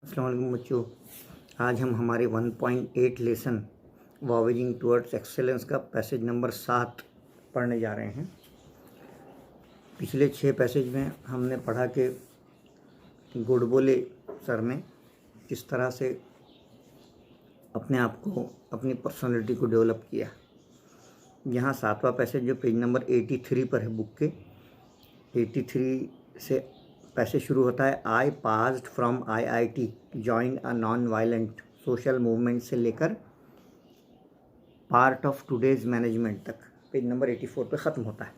अस्सलाम वालेकुम बच्चों। आज हम हमारे 1.8 लेसन वॉवेजिंग टुवर्ड्स एक्सेलेंस का पैसेज नंबर 7 पढ़ने जा रहे हैं। पिछले 6 पैसेज में हमने पढ़ा कि गुडबोले सर ने किस तरह से अपने आप को, अपनी पर्सनालिटी को डेवलप किया। यहाँ 7वां पैसेज जो पेज नंबर 83 पर है बुक के, 83 से पैसे शुरू होता है। I passed from IIT join a non violent social movement से लेकर पार्ट ऑफ टुडेज मैनेजमेंट तक पेज नंबर 84 पे ख़त्म होता है।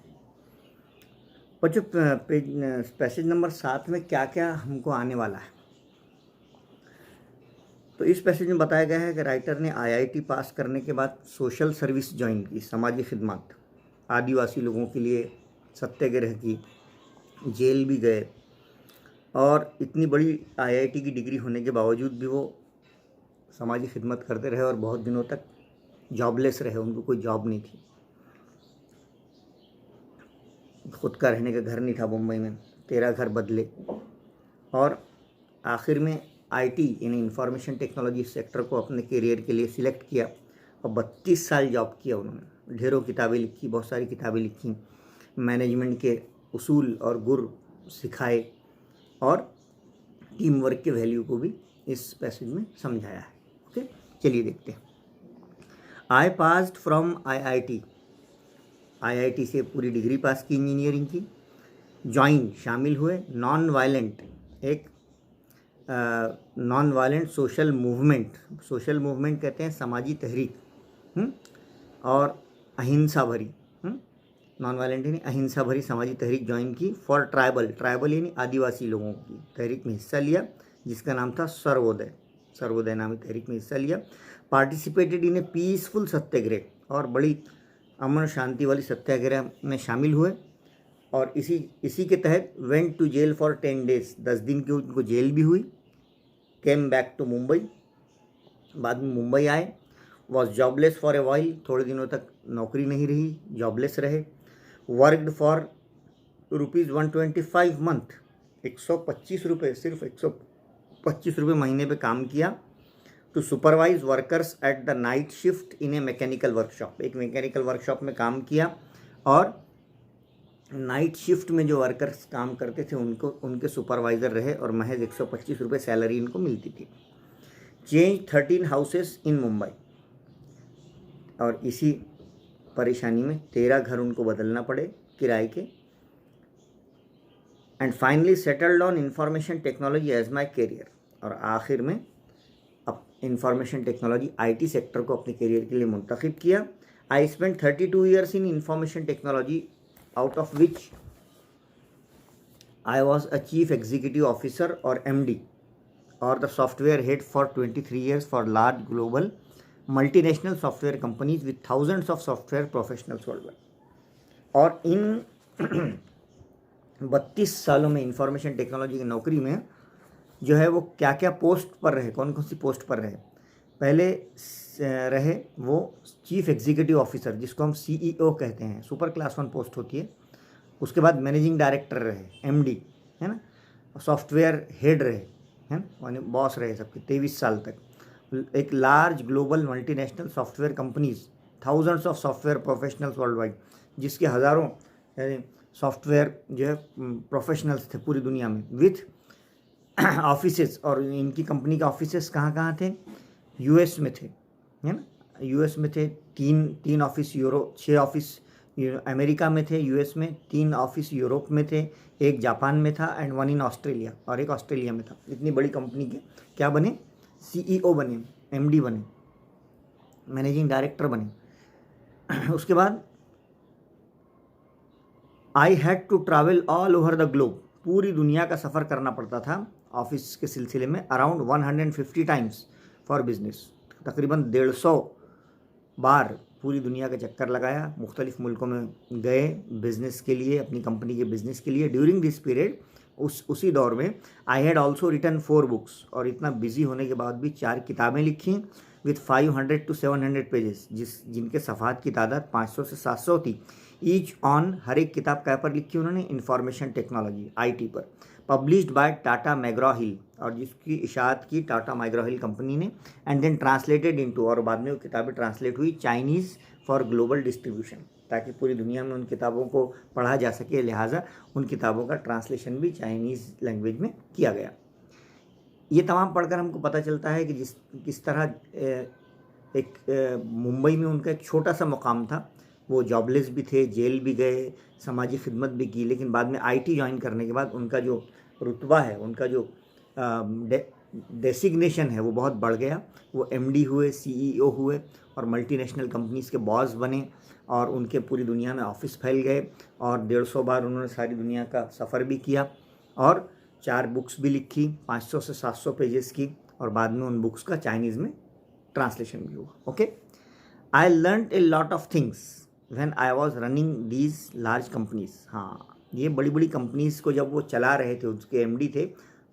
बच्चों पैसेज नंबर 7 में क्या क्या हमको आने वाला है, तो इस पैसेज में बताया गया है कि राइटर ने IIT पास करने के बाद सोशल सर्विस ज्वाइन की, समाजी खिदमत, आदिवासी लोगों के लिए सत्याग्रह की, जेल भी गए और इतनी बड़ी IIT की डिग्री होने के बावजूद भी वो समाजी खिदमत करते रहे और बहुत दिनों तक जॉबलेस रहे। उनको कोई जॉब नहीं थी, खुद का रहने का घर नहीं था मुंबई में, 13 घर बदले और आखिर में IT यानी इंफॉर्मेशन टेक्नोलॉजी सेक्टर को अपने करियर के लिए सिलेक्ट किया और 32 साल जॉब किया उन्होंने। ढेरों किताबें लिखी, बहुत सारी किताबें लिखी, मैनेजमेंट के उसूल और गुर सिखाए और टीम वर्क के वैल्यू को भी इस पैसेज में समझाया है। ओके, चलिए देखते हैं। आई पास्ड फ्रॉम IIT से पूरी डिग्री पास की, इंजीनियरिंग की। ज्वाइन शामिल हुए, नॉन वायलेंट एक नॉन वायलेंट सोशल मूवमेंट कहते हैं समाजी तहरीक, और अहिंसा भरी, नॉन वायलेंट यानी अहिंसा भरी समाजी तहरीक ज्वाइन की। फॉर ट्राइबल यानी आदिवासी लोगों की तहरीक में हिस्सा लिया जिसका नाम था सर्वोदय नामी तहरीक में हिस्सा लिया। पार्टिसिपेटेड इन ए पीसफुल सत्याग्रह, और बड़ी अमन शांति वाली सत्याग्रह में शामिल हुए और इसी के तहत went to jail for 10 days, 10 दिन की उनको जेल भी हुई। केम बैक टू मुंबई, बाद में मुंबई आए। Was jobless for a while, थोड़े दिनों तक नौकरी नहीं रही, जॉबलेस रहे। वर्कड फॉर ₹125 मंथ, 125 रुपये, सिर्फ 125 रुपये महीने पे काम किया। To supervise workers at the night shift in a mechanical workshop, एक मैकेनिकल वर्कशॉप में काम किया और नाइट शिफ्ट में जो वर्कर्स काम करते थे उनके सुपरवाइज़र रहे और महज 125 रुपये सैलरी इनको मिलती थी। चेंज 13 हाउसेस इन मुंबई, और इसी परेशानी में 13 घर उनको बदलना पड़े किराए के। And finally settled on information technology as my career, और आखिर में अब इंफॉर्मेशन टेक्नोलॉजी IT सेक्टर को अपने करियर के लिए मुंतखब किया। I spend 32 years in information technology, out of which I was a chief executive officer और MD और the software head for 23 years for large global multinational software companies with thousands of software professionals world wide. और इन 32 सालों में information technology की नौकरी में जो है वो क्या क्या पोस्ट पर रहे, कौन कौन सी पोस्ट पर रहे। पहले रहे वो चीफ एग्जीक्यूटिव ऑफिसर, जिसको हम CEO कहते हैं, सुपर क्लास 1 पोस्ट होती है। उसके बाद मैनेजिंग डायरेक्टर रहे, MD है ना, सॉफ्टवेयर हेड रहे, है ना, बॉस रहे सबके 23 साल तक। एक large global multinational software companies, thousands of software professionals world wide, जिसके हज़ारों सॉफ्टवेयर जो है प्रोफेशनल्स थे पूरी दुनिया में, विथ ऑफिसेस। और इनकी कंपनी के ऑफिसेस कहाँ कहाँ थे? US में थे, है ना, US में थे 3 ऑफिस, 6 ऑफिस अमेरिका में थे, US में 3 ऑफिस यूरोप में थे, एक जापान में था एंड 1 इन ऑस्ट्रेलिया, और एक ऑस्ट्रेलिया में था। इतनी बड़ी कंपनी के क्या बने? CEO बने, MD बने, मैनेजिंग डायरेक्टर बने। उसके बाद I had to travel all over the globe, पूरी दुनिया का सफ़र करना पड़ता था ऑफिस के सिलसिले में। अराउंड 150 टाइम्स फॉर बिजनेस, तकरीबन 150 बार पूरी दुनिया का चक्कर लगाया, मुख्तलिफ मुल्कों में गए बिज़नेस के लिए, अपनी कंपनी के बिज़नेस के लिए। ड्यूरिंग दिस पीरियड, उसी दौर में I had also written 4 books, और इतना बिजी होने के बाद भी 4 किताबें लिखी विथ 500 to 700 पेजेस, जिनके सफ़ात की तादाद 500 से 700 थी। ईच ऑन, हर एक किताब क्या पर लिखी उन्होंने? इंफॉर्मेशन टेक्नोलॉजी, IT पर। पब्लिश्ड बाय टाटा मैग्रा हिल, और जिसकी इशाअत की टाटा मैग्रा हिल कंपनी ने, एंड देन ट्रांसलेटेड इनटू, और बाद में वो किताबें ट्रांसलेट हुई चाइनीज़ फॉर ग्लोबल डिस्ट्रीब्यूशन, ताकि पूरी दुनिया में उन किताबों को पढ़ा जा सके, लिहाजा उन किताबों का ट्रांसलेशन भी चाइनीज़ लैंग्वेज में किया गया। ये तमाम पढ़कर हमको पता चलता है कि किस तरह मुंबई में उनका एक छोटा सा मुकाम था, वो जॉबलेस भी थे, जेल भी गए, समाजी खिदमत भी की, लेकिन बाद में आईटी ज्वाइन करने के बाद उनका जो रुतबा है, उनका जो डेसिग्नेशन है वो बहुत बढ़ गया। वो एमडी हुए, सीईओ हुए और मल्टीनेशनल कंपनीज़ के बॉस बने, और उनके पूरी दुनिया में ऑफिस फैल गए, और 150 बार उन्होंने सारी दुनिया का सफ़र भी किया, और 4 बुक्स भी लिखी 500 से 700 पेजेस की, और बाद में उन बुक्स का चाइनीज़ में ट्रांसलेशन भी हुआ। Okay, I learn a lot of things when I was running these large companies. हाँ, ये बड़ी बड़ी कंपनीज़ को जब वो चला रहे थे, उसके एमडी थे,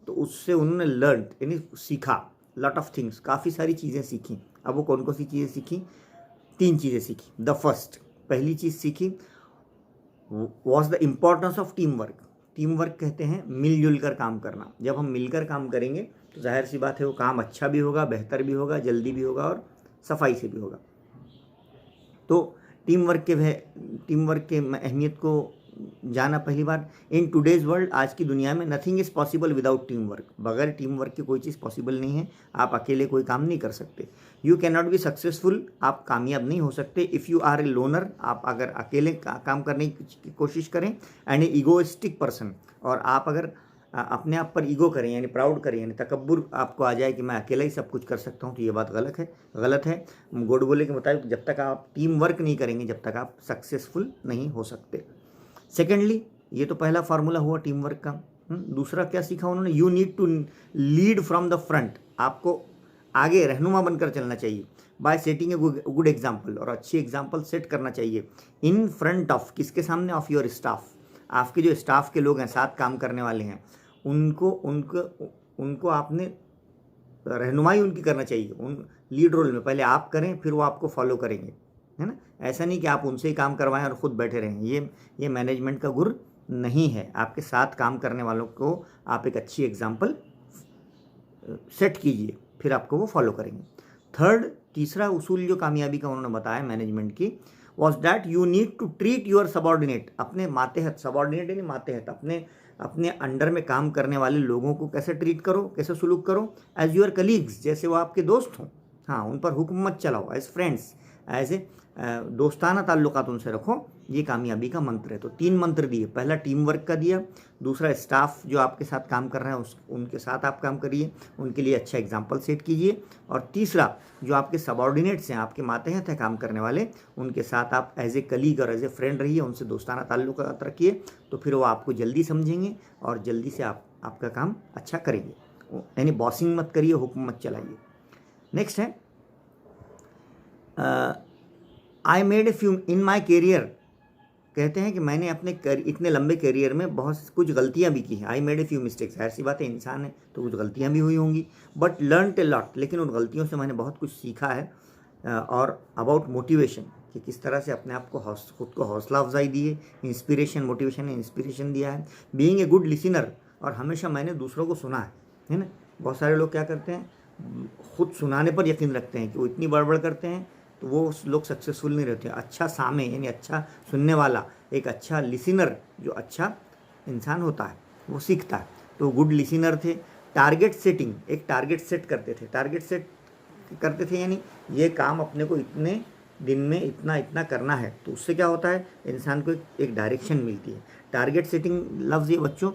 तो उससे उन्होंने लर्न यानी सीखा, लॉट ऑफ थिंग्स, काफ़ी सारी चीज़ें सीखी। अब वो कौन कौन सी चीज़ें सीखी? 3 चीज़ें सीखी। द फर्स्ट, पहली चीज़ सीखी was the importance of team work. Team work कहते हैं मिलजुल कर काम करना। जब हम मिलकर काम करेंगे तो जाहिर सी बात है वो काम अच्छा भी होगा, बेहतर भी होगा, जल्दी भी होगा और सफाई से भी होगा। तो टीम वर्क के अहमियत को जाना पहली बार। इन टुडेज़ वर्ल्ड, आज की दुनिया में, nothing is possible without team work. बगैर टीम वर्क की कोई चीज़ पॉसिबल नहीं है। आप अकेले कोई काम नहीं कर सकते। You can not be successful, आप कामयाब नहीं हो सकते if you are a loner, आप अगर अकेले काम करने की कोशिश करें, एंड ए ईगोइस्टिक पर्सन, और आप अगर अपने आप पर ईगो करें यानी प्राउड करें, यानी तकब्बुर आपको आ जाए कि मैं अकेला ही सब कुछ कर सकता हूँ, तो ये बात गलत है। गोडबोले के मुताबिक जब तक आप टीम वर्क नहीं करेंगे, जब तक आप सक्सेसफुल नहीं हो सकते। सेकेंडली, ये तो पहला फार्मूला हुआ टीम वर्क का। दूसरा क्या सीखा उन्होंने? You need to lead from the front. आपको आगे रहनुमा बनकर चलना चाहिए। By setting a good example, और अच्छी एग्जाम्पल सेट करना चाहिए। इन फ्रंट ऑफ, किसके सामने? Of your staff. आपके जो स्टाफ के लोग हैं, साथ काम करने वाले हैं, उनको आपने रहनुमाई उनकी करना चाहिए। उन लीड रोल में पहले आप करें, फिर वो आपको फॉलो करेंगे, है ना। ऐसा नहीं कि आप उनसे ही काम करवाएं और ख़ुद बैठे रहें। ये मैनेजमेंट का गुर नहीं है। आपके साथ काम करने वालों को आप एक अच्छी एग्जाम्पल सेट कीजिए, फिर आपको वो फॉलो करेंगे। तीसरा उसूल जो कामयाबी का उन्होंने बताया मैनेजमेंट की, was that you need to treat your subordinate. अपने मातेहत, सबॉर्डिनेट यानी मातेहत, अपने अंडर में काम करने वाले लोगों को कैसे ट्रीट करो, कैसे सुलूक करो? एज यूर कलीग्स, जैसे वो आपके दोस्त हों। हाँ, उन पर हुक्म मत चलाओ। एज फ्रेंड्स, एज ए दोस्ताना ताल्लुकात उनसे रखो। ये कामयाबी का मंत्र है। तो 3 मंत्र दिए। पहला टीम वर्क का दिया, दूसरा स्टाफ जो आपके साथ काम कर रहे हैं उनके साथ आप काम करिए, उनके लिए अच्छा एग्जाम्पल सेट कीजिए, और तीसरा जो आपके सबॉर्डिनेट्स हैं, आपके मातेहत हैं काम करने वाले, उनके साथ आप एज ए कलीग और एज ए फ्रेंड रहिए, उनसे दोस्ताना ताल्लुकात रखिए, तो फिर वो आपको जल्दी समझेंगे और जल्दी से आपका काम अच्छा करेंगे। यानी बॉसिंग मत करिए, हुक्म मत चलाइए। नेक्स्ट है I made a few in my career. कहते हैं कि मैंने अपने इतने लंबे करियर में बहुत कुछ गलतियां भी की हैं। आई मेड ए फ्यू मिस्टेक्स, ऐसी बात है, इंसान है तो कुछ गलतियां भी हुई होंगी, बट लर्न ए लॉट। लेकिन उन गलतियों से मैंने बहुत कुछ सीखा है। और अबाउट मोटिवेशन, कि किस तरह से अपने आप को खुद को हौसला अफजाई दिए, इंस्पिरेशन, मोटिवेशन ने इंस्पिरेशन दिया है। बीइंग ए गुड लिसनर, और हमेशा मैंने दूसरों को सुना है ना। बहुत सारे लोग क्या करते हैं, खुद सुनाने पर यकीन रखते हैं कि वो इतनी बड़बड़ करते हैं तो वो लोग सक्सेसफुल नहीं रहते। अच्छा सामे यानी अच्छा सुनने वाला, एक अच्छा लिसनर, जो अच्छा इंसान होता है वो सीखता है। तो गुड लिसनर थे। टारगेट सेटिंग, एक टारगेट सेट करते थे, यानी ये काम अपने को इतने दिन में इतना करना है, तो उससे क्या होता है, इंसान को एक डायरेक्शन मिलती है। टारगेट सेटिंग लफ्ज़ ये बच्चों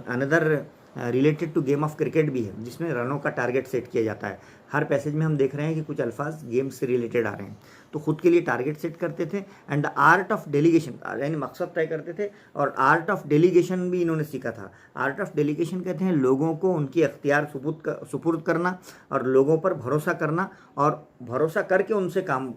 another related to game of cricket भी है, जिसमें रनों का टारगेट सेट किया जाता है। हर पैसेज में हम देख रहे हैं कि कुछ अल्फाज गेम से रिलेटेड आ रहे हैं। तो खुद के लिए टारगेट सेट करते थे। And the art of delegation, यानी मकसद तय करते थे, और आर्ट ऑफ डेलीगेशन भी इन्होंने सीखा था। आर्ट ऑफ डेलीगेशन कहते हैं लोगों को उनकी अख्तियार सुपुर्द करना, और लोगों पर भरोसा करना, और भरोसा करके उनसे काम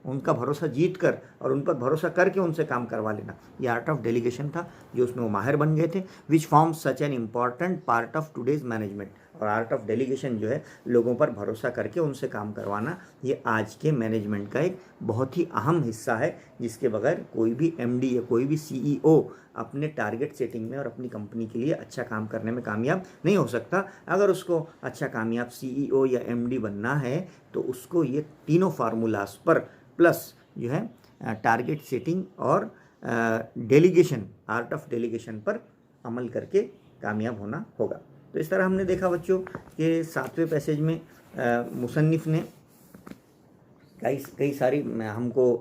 उनका भरोसा जीत कर और उन पर भरोसा करके उनसे काम करवा लेना। ये आर्ट ऑफ डेलीगेशन था, जो उसमें वो माहिर बन गए थे। Which form such an important part of today's management, और आर्ट ऑफ डेलीगेशन जो है लोगों पर भरोसा करके उनसे काम करवाना, ये आज के मैनेजमेंट का एक बहुत ही अहम हिस्सा है, जिसके बगैर कोई भी एमडी या कोई भी सीईओ अपने टारगेट सेटिंग में और अपनी कंपनी के लिए अच्छा काम करने में कामयाब नहीं हो सकता। अगर उसको अच्छा कामयाब सीईओ या एमडी बनना है तो उसको ये तीनों फार्मूलाज पर प्लस जो है टारगेट सेटिंग और डेलीगेशन, आर्ट ऑफ डेलीगेशन पर अमल करके कामयाब होना होगा। तो इस तरह हमने देखा बच्चों कि 7वें पैसेज में मुसन्निफ ने कई सारी हमको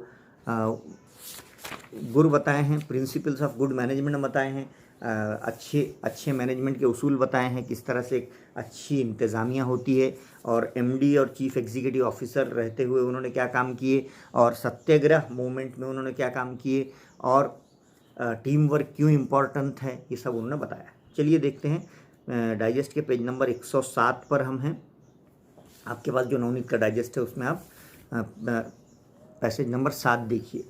गुर बताए हैं, प्रिंसिपल्स ऑफ गुड मैनेजमेंट बताए हैं, अच्छे मैनेजमेंट के उसूल बताए हैं, किस तरह से एक अच्छी इंतज़ामिया होती है, और एमडी और चीफ एग्जीक्यूटिव ऑफिसर रहते हुए उन्होंने क्या काम किए, और सत्याग्रह मूवमेंट में उन्होंने क्या काम किए, और टीम वर्क क्यों इम्पोर्टेंट है, ये सब उन्होंने बताया। चलिए देखते हैं, डाइजेस्ट के पेज नंबर 107 पर हम हैं। आपके पास जो नवनीत का डाइजेस्ट है उसमें आप पैसेज नंबर 7 देखिए।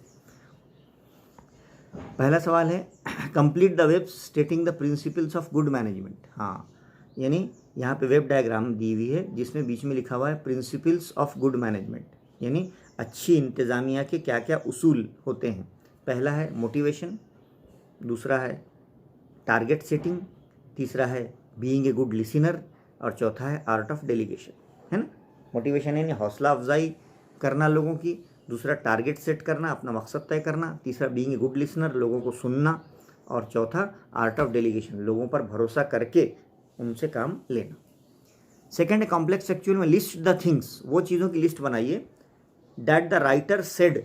पहला सवाल है complete the web stating the principles of good management. हाँ, यानी यहाँ पे वेब डायग्राम दी हुई है जिसमें बीच में लिखा हुआ है प्रिंसिपल्स ऑफ गुड मैनेजमेंट, यानी अच्छी इंतज़ामिया के क्या क्या उसूल होते हैं। पहला है मोटिवेशन, दूसरा है टारगेट सेटिंग, तीसरा है बीइंग ए गुड लिसनर, और चौथा है आर्ट ऑफ डेलीगेशन, है ना। मोटिवेशन यानी हौसला अफजाई करना लोगों की, दूसरा टारगेट सेट करना, अपना मकसद तय करना, तीसरा बीइंग ए गुड लिसनर, लोगों को सुनना, और चौथा आर्ट ऑफ डेलीगेशन, लोगों पर भरोसा करके उनसे काम लेना। सेकेंड है कॉम्प्लेक्स एक्चुअल में लिस्ट द थिंग्स, वो चीज़ों की लिस्ट बनाइए that the writer said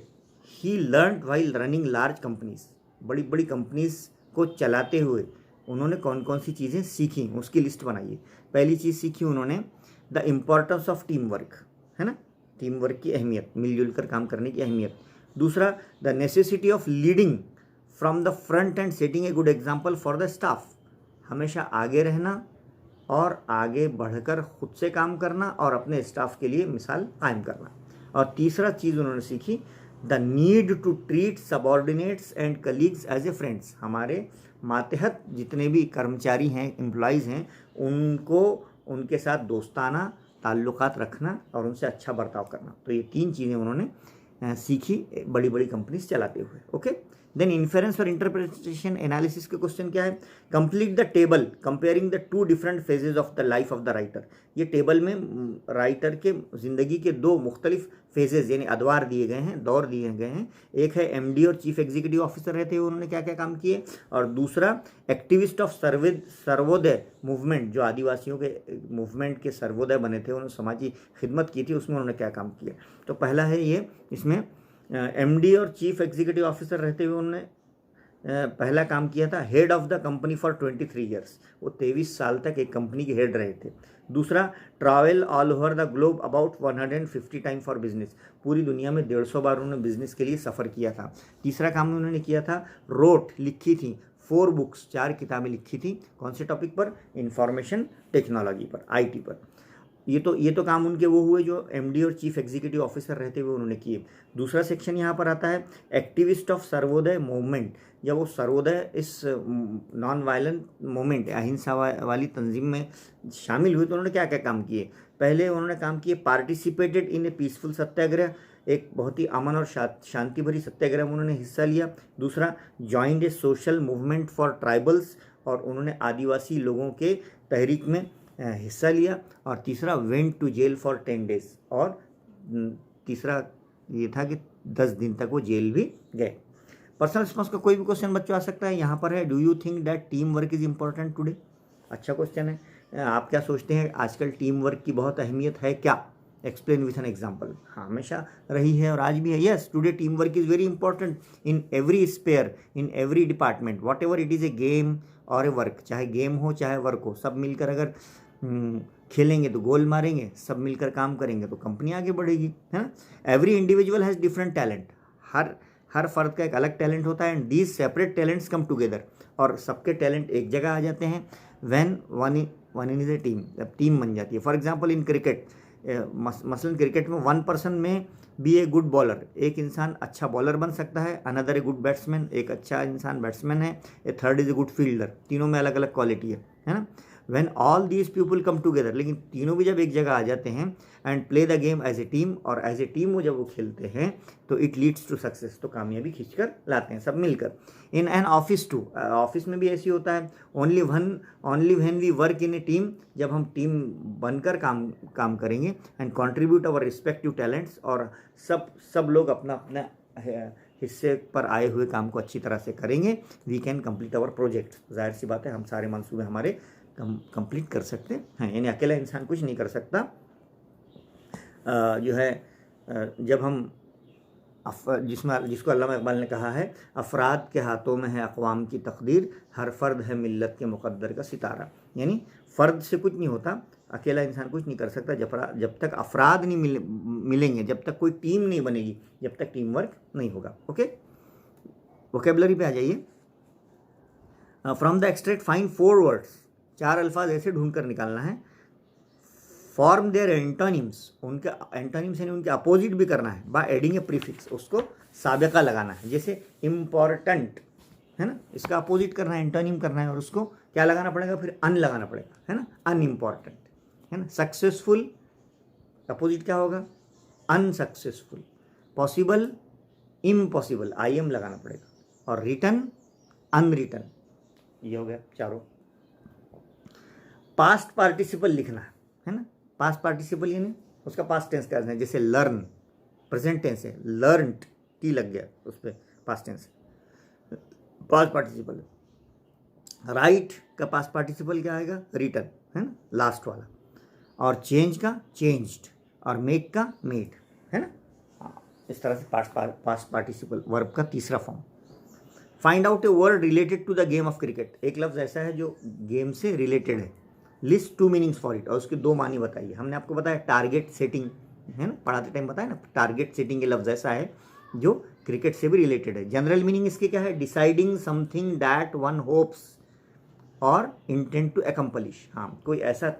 he learned while running large companies. बड़ी बड़ी कंपनीज को चलाते हुए उन्होंने कौन कौन सी चीज़ें सीखी, उसकी लिस्ट बनाइए। पहली चीज़ सीखी उन्होंने the importance of team work, है ना, टीम वर्क की अहमियत, मिलजुल कर काम करने की अहमियत। दूसरा the necessity of leading from the front end setting a good example for the staff, हमेशा आगे रहना और आगे बढ़कर खुद से काम करना और अपने स्टाफ के लिए मिसाल कायम करना। और तीसरा चीज़ उन्होंने सीखी the need to treat subordinates and colleagues as a friends, हमारे मातहत जितने भी कर्मचारी हैं, एम्प्लॉयज़ हैं, उनको उनके साथ दोस्ताना ताल्लुकात रखना और उनसे अच्छा बर्ताव करना। तो ये 3 चीज़ें उन्होंने सीखी बड़ी बड़ी कंपनीज चलाते हुए। ओके, देन इन्फेरेंस और इंटरप्रिटेशन एनालिसिस के क्वेश्चन क्या है, complete the table comparing the 2 different phases of the life of the writer. ये टेबल में राइटर के ज़िंदगी के 2 मुख्तलिफ फेजेज यानी अदवार दिए गए हैं, दौर दिए गए हैं। एक है एमडी और चीफ एग्जीक्यूटिव ऑफिसर रहते हुए उन्होंने क्या क्या काम किए, और दूसरा एक्टिविस्ट ऑफ सर्वोदय मूवमेंट, जो आदिवासियों के मूवमेंट के सर्वोदय बने थे, उन्होंने समाजी खिदमत की थी, उसमें उन्होंने क्या काम किया। तो पहला है ये, इसमें एमडी और चीफ एग्जीक्यूटिव ऑफिसर रहते हुए उन्होंने पहला काम किया था head of the company for 23 years, वो 23 साल तक एक कंपनी के हेड रहे थे। दूसरा travel all over the globe about 150 time for business, पूरी दुनिया में 150 बार उन्होंने बिजनेस के लिए सफ़र किया था। तीसरा काम उन्होंने किया था रोट, लिखी थी 4 बुक्स, 4 किताबें लिखी थी, कौन से टॉपिक पर, इंफॉर्मेशन टेक्नोलॉजी पर, आईटी पर। ये तो काम उनके वो हुए जो एमडी और चीफ एग्जीक्यूटिव ऑफिसर रहते हुए उन्होंने किए। दूसरा सेक्शन यहाँ पर आता है एक्टिविस्ट ऑफ सर्वोदय मूवमेंट, जब वो सर्वोदय इस नॉन वायलेंट मूवमेंट, अहिंसा वाली तंजीम में शामिल हुए, तो उन्होंने क्या क्या काम किए। पहले उन्होंने काम किए पार्टिसिपेटेड इन ए पीसफुल सत्याग्रह, एक बहुत ही अमन और शांति भरी सत्याग्रह में उन्होंने हिस्सा लिया। दूसरा joined A social movement for tribals, और उन्होंने आदिवासी लोगों के तहरीक में हिस्सा लिया। और तीसरा went to jail for 10 days, और तीसरा ये था कि 10 दिन तक वो जेल भी गए। पर्सनल रिस्पॉन्स का कोई भी क्वेश्चन बच्चों आ सकता है। यहाँ पर है do you think that team work is important today, अच्छा क्वेश्चन है। आप क्या सोचते हैं आजकल टीम वर्क की बहुत अहमियत है क्या, एक्सप्लेन विथ एन एग्जाम्पल। हाँ, हमेशा रही है और आज भी है। Yes, today team work is very important in every sphere, in every department, whatever it is a game और ए वर्क, चाहे गेम हो चाहे वर्क हो, सब मिलकर अगर खेलेंगे तो गोल मारेंगे, सब मिलकर काम करेंगे तो कंपनी आगे बढ़ेगी, है ना। Every individual has different talent, हर फर्द का एक अलग टैलेंट होता है। And these separate talents come together, और सबके टैलेंट एक जगह आ जाते हैं when one is a team, जब टीम बन जाती है। फॉर एग्जांपल इन क्रिकेट, मसलन क्रिकेट में 1 पर्सन में बी ए गुड बॉलर, एक इंसान अच्छा बॉलर बन सकता है, अनदर ए गुड बैट्समैन, एक अच्छा इंसान बैट्समैन है, a third is a good fielder, तीनों में अलग अलग क्वालिटी है ना। When all these people come together, लेकिन तीनों भी जब एक जगह आ जाते हैं and play the game as a team, और एज ए टीम वो जब वो खेलते हैं तो इट लीड्स टू सक्सेस, तो कामयाबी खींच कर लाते हैं सब मिलकर। In an office too, office में भी ऐसी होता है। Only when we work in a team, जब हम टीम बनकर काम करेंगे and contribute our respective talents, और सब लोग अपना अपना हिस्से पर आए हुए काम को अच्छी तरह से करेंगे, we can complete our project. जाहिर सी बात है हम सारे मंसूबे हमारे कंप्लीट कर सकते हैं, यानी अकेला इंसान कुछ नहीं कर सकता। जो है जब हम जिसको अल्लामा इकबाल ने कहा है, अफराद के हाथों में है अक़वाम की तकदीर, हर फ़र्द है मिल्लत के मुक़द्दर का सितारा। यानी फ़र्द से कुछ नहीं होता, अकेला इंसान कुछ नहीं कर सकता। जब तक अफराद नहीं मिलेंगे, जब तक कोई टीम नहीं बनेगी, जब तक टीम वर्क नहीं होगा। ओके, वोकेबलरी पे आ जाइए। From the extract find 4 words, 4 अल्फाज ऐसे ढूंढ कर निकालना है। फॉर्म देयर एंटोनिम्स, उनके एंटोनिम्स यानी उनके अपोजिट भी करना है, बाय एडिंग ए प्रीफिक्स, उसको साबिका लगाना है। जैसे इम्पॉर्टेंट है ना, इसका अपोजिट करना है, एंटोनिम करना है, और उसको क्या लगाना पड़ेगा, फिर अन लगाना पड़ेगा, है ना, अनइम्पॉर्टेंट, है ना। सक्सेसफुल, अपोजिट क्या होगा, unsuccessful. Possible, impossible, I am लगाना पड़ेगा, और रिटर्न, अनरिटर्न। ये हो गया चारों। पास्ट पार्टिसिपल लिखना है ना, पास्ट पार्टिसिपल यानी उसका पास्ट टेंस क्या है, जैसे लर्न, प्रेजेंट टेंस है, लर्नड, टी लग गया उस पर, past tense past participle. Write का पास्ट पार्टिसिपल क्या आएगा, रिटर्न, है ना, लास्ट वाला। और चेंज का चेंज्ड, और मेक का मेड, है ना। इस तरह से पास्ट पार्टिसिपल वर्ब का तीसरा form. Find out a word related to the game of cricket, एक लफ्ज़ ऐसा है जो गेम से रिलेटेड है। लिस्ट 2 मीनिंग्स फॉर इट, और उसके 2 मानी बताइए। हमने आपको बताया टारगेट सेटिंग, है ना, पढ़ाते टाइम बताया ना, टारगेट सेटिंग ये लफ्ज़ ऐसा है जो क्रिकेट से भी रिलेटेड है। जनरल मीनिंग इसके क्या है, deciding something that one hopes और इंटेंट टू एकम्पलिश। हाँ, कोई ऐसा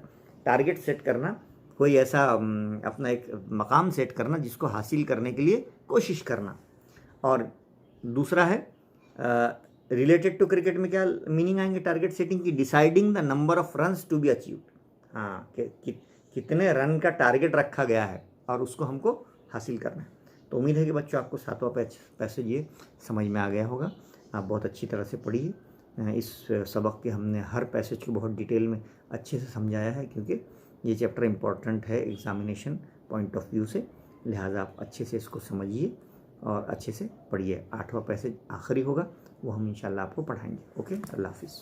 टारगेट सेट करना, कोई ऐसा अपना एक मकाम सेट करना जिसको हासिल करने के लिए कोशिश करना। और दूसरा है रिलेटेड टू क्रिकेट में क्या मीनिंग आएंगे टारगेट सेटिंग की, deciding the number of runs to be achieved. हाँ, कितने रन का टारगेट रखा गया है और उसको हमको हासिल करना है। तो उम्मीद है कि बच्चों आपको 7वां पैसेज ये समझ में आ गया होगा। आप बहुत अच्छी तरह से पढ़िए। इस सबक के हमने हर पैसेज को बहुत डिटेल में अच्छे से समझाया है, क्योंकि ये चैप्टर इम्पॉर्टेंट है एग्जामिनेशन पॉइंट ऑफ व्यू से, लिहाजा आप अच्छे से इसको समझिए और अच्छे से पढ़िए। 8वां पैसेज आखिरी होगा, वो हम इंशाल्लाह आपको पढ़ाएंगे। ओके, अल्लाह हाफिज़।